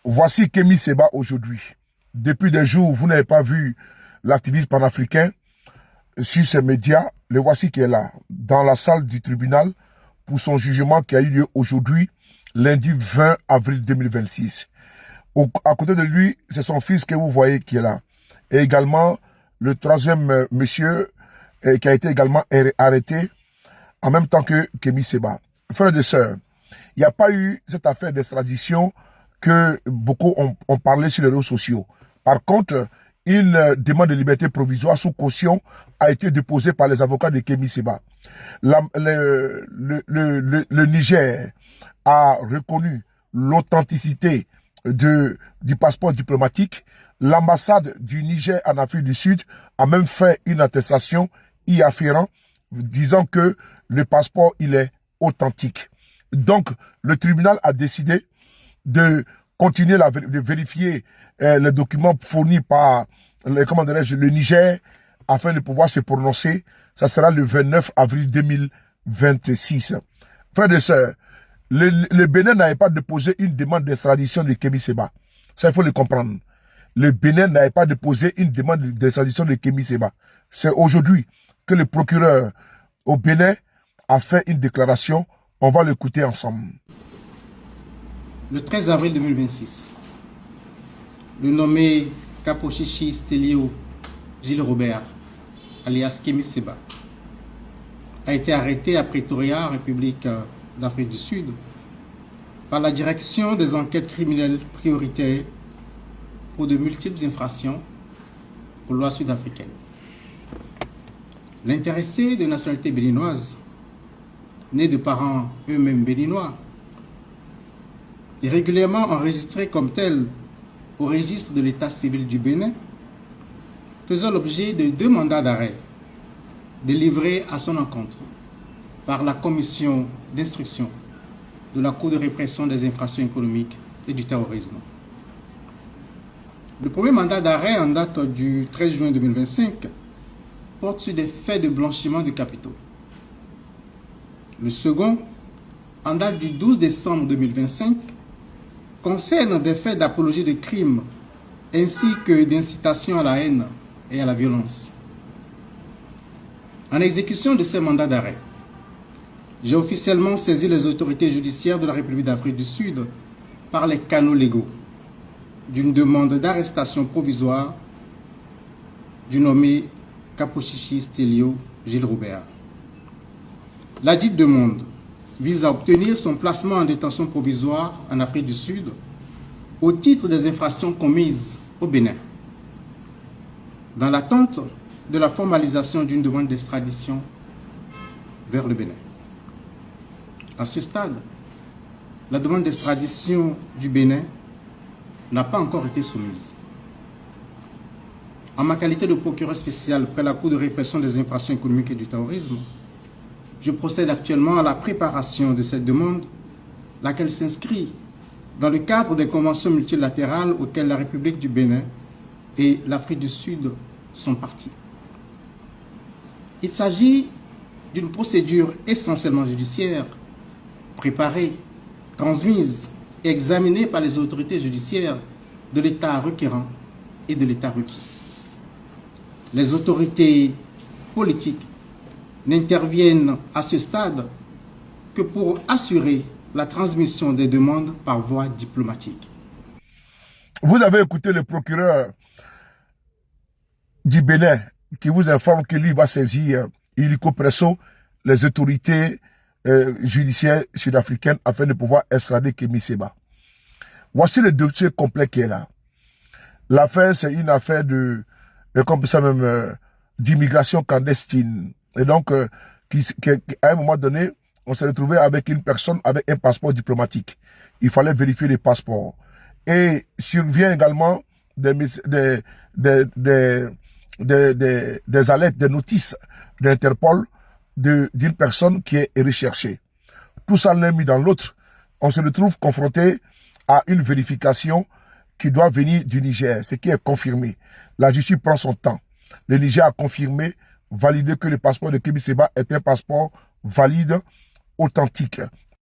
Voici Kémy Séba aujourd'hui. Depuis des jours, vous n'avez pas vu l'activiste panafricain sur ces médias. Le voici qui est là, dans la salle du tribunal pour son jugement qui a eu lieu aujourd'hui, lundi 20 avril 2026. À côté de lui, c'est son fils que vous voyez qui est là. Et également, le troisième monsieur qui a été également arrêté en même temps que Kémy Séba. Frères et sœurs, il n'y a pas eu cette affaire d'extradition que beaucoup ont parlé sur les réseaux sociaux. Par contre, une demande de liberté provisoire sous caution a été déposée par les avocats de Kémy Séba. Le Niger a reconnu l'authenticité du passeport diplomatique. L'ambassade du Niger en Afrique du Sud a même fait une attestation y afférent, disant que le passeport, il est authentique. Donc, le tribunal a décidé de continuer de vérifier les documents fournis par le Niger afin de pouvoir se prononcer. Ça sera le 29 avril 2026. Frères et sœurs, le Bénin n'avait pas déposé une demande d'extradition de Kémy Séba. Ça, il faut le comprendre. Le Bénin n'avait pas déposé une demande d'extradition de Kémy Séba. C'est aujourd'hui que le procureur au Bénin a fait une déclaration. On va l'écouter ensemble. Le 13 avril 2026, le nommé Kaposhishi Stelio Gilles Robert, alias Kémy Séba, a été arrêté à Pretoria, République d'Afrique du Sud, par la direction des enquêtes criminelles prioritaires pour de multiples infractions aux lois sud-africaines. L'intéressé de nationalité béninoise, né de parents eux-mêmes béninois, est régulièrement enregistré comme tel au registre de l'état civil du Bénin, faisant l'objet de 2 mandats d'arrêt délivrés à son encontre par la commission d'instruction de la Cour de répression des infractions économiques et du terrorisme. Le premier mandat d'arrêt en date du 13 juin 2025 porte sur des faits de blanchiment de capitaux. Le second, en date du 12 décembre 2025, concerne des faits d'apologie de crimes ainsi que d'incitation à la haine et à la violence. En exécution de ces mandats d'arrêt, j'ai officiellement saisi les autorités judiciaires de la République d'Afrique du Sud par les canaux légaux d'une demande d'arrestation provisoire du nommé Kaposhishi Stelio Gilles Robert. La dite demande vise à obtenir son placement en détention provisoire en Afrique du Sud au titre des infractions commises au Bénin, dans l'attente de la formalisation d'une demande d'extradition vers le Bénin. À ce stade, la demande d'extradition du Bénin n'a pas encore été soumise. En ma qualité de procureur spécial près la Cour de répression des infractions économiques et du terrorisme, je procède actuellement à la préparation de cette demande, laquelle s'inscrit dans le cadre des conventions multilatérales auxquelles la République du Bénin et l'Afrique du Sud sont parties. Il s'agit d'une procédure essentiellement judiciaire, préparée, transmise et examinée par les autorités judiciaires de l'État requérant et de l'État requis. Les autorités politiques n'interviennent à ce stade que pour assurer la transmission des demandes par voie diplomatique. Vous avez écouté le procureur du Bénin qui vous informe que lui va saisir illico presso les autorités judiciaires sud-africaines afin de pouvoir extrader Kémy Séba. Voici le dossier complet qui est là. L'affaire, c'est une affaire comme ça même, d'immigration clandestine. Et donc, à un moment donné, on s'est retrouvé avec une personne avec un passeport diplomatique. Il fallait vérifier les passeports. Et survient également des alertes, des notices d'Interpol d'une personne qui est recherchée. Tout ça l'un mis dans l'autre. On se retrouve confronté à une vérification qui doit venir du Niger, ce qui est confirmé. La justice prend son temps. Le Niger a confirmé, validé que le passeport de Kémy Séba est un passeport valide, authentique.